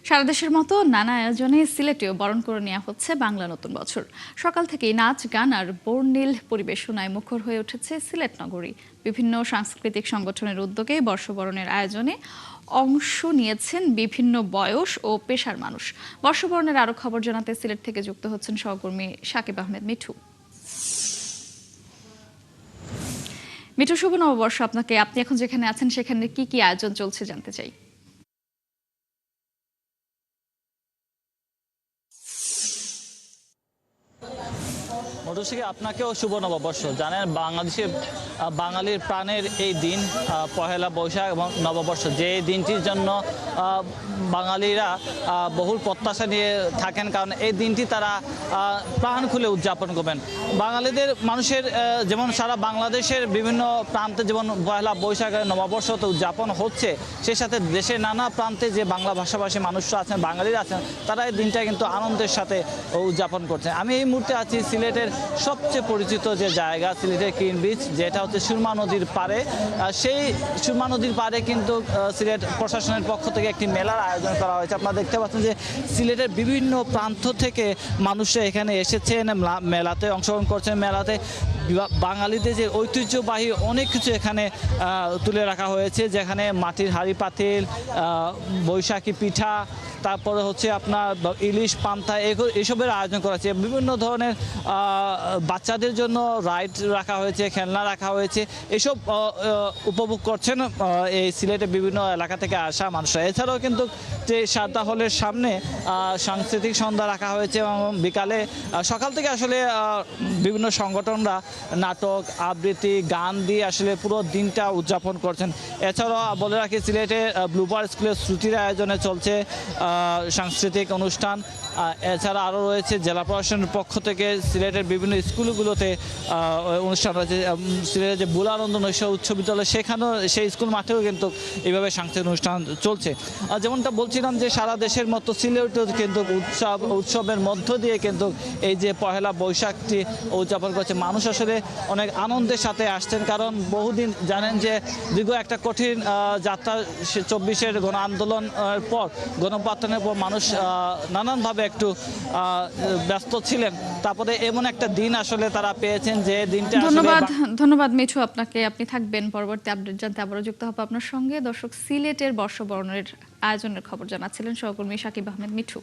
সারা দেশের মতো নানা আয়োজনে সিলেটেও বরণ করে নেওয়া হচ্ছে বাংলা নতুন বছর। সকাল থেকেই নাচ গান আর বর্ণিল পরিবেশনায় মুখর হয়ে উঠেছে সিলেট নগরী। বিভিন্ন সাংস্কৃতিক সংগঠনের উদ্যোগে বর্ষবরণের আয়োজনে অংশ নিয়েছেন বিভিন্ন বয়স ও পেশার মানুষ। বর্ষবরণের আরো খবর জানাতে সিলেট থেকে যুক্ত হচ্ছেন সহকর্মী সাকিব আহমেদ মিঠু। মিঠু, শুভ নববর্ষ আপনাকে। আপনি এখন যেখানে আছেন সেখানে কি কি আয়োজন চলছে জানতে চাই। মধুশ্রী, আপনাকেও শুভ নববর্ষ। জানেন, বাংলাদেশের বাঙালির প্রাণের এই দিন পহেলা বৈশাখ এবং নববর্ষ, যে দিনটির জন্য বাঙালিরা বহুল প্রত্যাশা নিয়ে থাকেন, কারণ এই দিনটি তারা প্রাণ খুলে উদযাপন করবেন। বাঙালিদের মানুষের যেমন সারা বাংলাদেশের বিভিন্ন প্রান্তে যেমন পহেলা বৈশাখের নববর্ষ তো উদযাপন হচ্ছে, সেই সাথে দেশের নানা প্রান্তে যে বাংলা ভাষাভাষী মানুষরা আছেন, বাঙালিরা আছেন, তারা এই দিনটা কিন্তু আনন্দের সাথে উদযাপন করছেন। আমি এই মুহূর্তে আছি সিলেটের সবচেয়ে পরিচিত যে জায়গা, সিলেটের কিন বিচ, যেটা হচ্ছে সুরমা নদীর পাড়ে। সেই সুরমা নদীর পাড়ে কিন্তু সিলেট প্রশাসনের পক্ষ থেকে একটি মেলার আয়োজন করা হয়েছে। আপনারা দেখতে পাচ্ছেন যে সিলেটের বিভিন্ন প্রান্ত থেকে মানুষরা এখানে এসেছেন, মেলাতে অংশগ্রহণ করছেন। মেলাতে বাঙালিদের যে ঐতিহ্যবাহী অনেক কিছু এখানে তুলে রাখা হয়েছে, যেখানে মাটির হাঁড়ি পাতিল, বৈশাখী পিঠা, তারপরে হচ্ছে আপনার ইলিশ পান্তা, এসবের আয়োজন করা হয়েছে। বিভিন্ন ধরনের বাচ্চাদের জন্য রাইড রাখা হয়েছে, খেলনা রাখা হয়েছে। এসব উপভোগ করছেন এই সিলেটের বিভিন্ন এলাকা থেকে আসা মানুষরা। এছাড়াও কিন্তু যে সারদা হলের সামনে সাংস্কৃতিক সন্ধ্যা রাখা হয়েছে এবং বিকালে সকাল থেকে আসলে বিভিন্ন সংগঠনরা নাটক, আবৃত্তি, গান দিয়ে আসলে পুরো দিনটা উদযাপন করছেন। এছাড়াও বলে রাখি, সিলেটে ব্লুবার স্কুলের শ্রুতির আয়োজনে চলছে সাংস্কৃতিক অনুষ্ঠান। এছাড়া আরও রয়েছে জেলা প্রশাসনের পক্ষ থেকে সিলেটের বিভিন্ন স্কুলগুলোতে অনুষ্ঠান রয়েছে। সিলেটের যে বুলানন্দ নৈশ উচ্চ বিদ্যালয়, সেখানেও সেই স্কুল মাঠেও কিন্তু এইভাবে সাংস্কৃতিক অনুষ্ঠান চলছে। যেমনটা বলছিলাম যে সারা দেশের মতো সিলেটেও কিন্তু উৎসবের মধ্য দিয়ে কিন্তু এই যে পহেলা বৈশাখটি উদযাপন করছে। মানুষ আসলে অনেক আনন্দের সাথে আসছেন, কারণ বহুদিন জানেন যে দীর্ঘ একটা কঠিন যাত্রা, 24-এর গণ আন্দোলনের পর, গণপ্রত্যানের পর মানুষ নানানভাবে একটু ব্যস্ত ছিলেন। তারপরে এমন একটা দিন আসলে তারা পেয়েছেন, যে দিনটা ধন্যবাদ মিঠু আপনাকে। আপনি থাকবেন, পরবর্তী আপডেট জানতে আবারও যুক্ত হবো আপনার সঙ্গে। দর্শক, সিলেটের বর্ষবরণের আয়োজনের খবর জানাচ্ছিলেন সহকর্মী সাকিব আহমেদ মিঠু।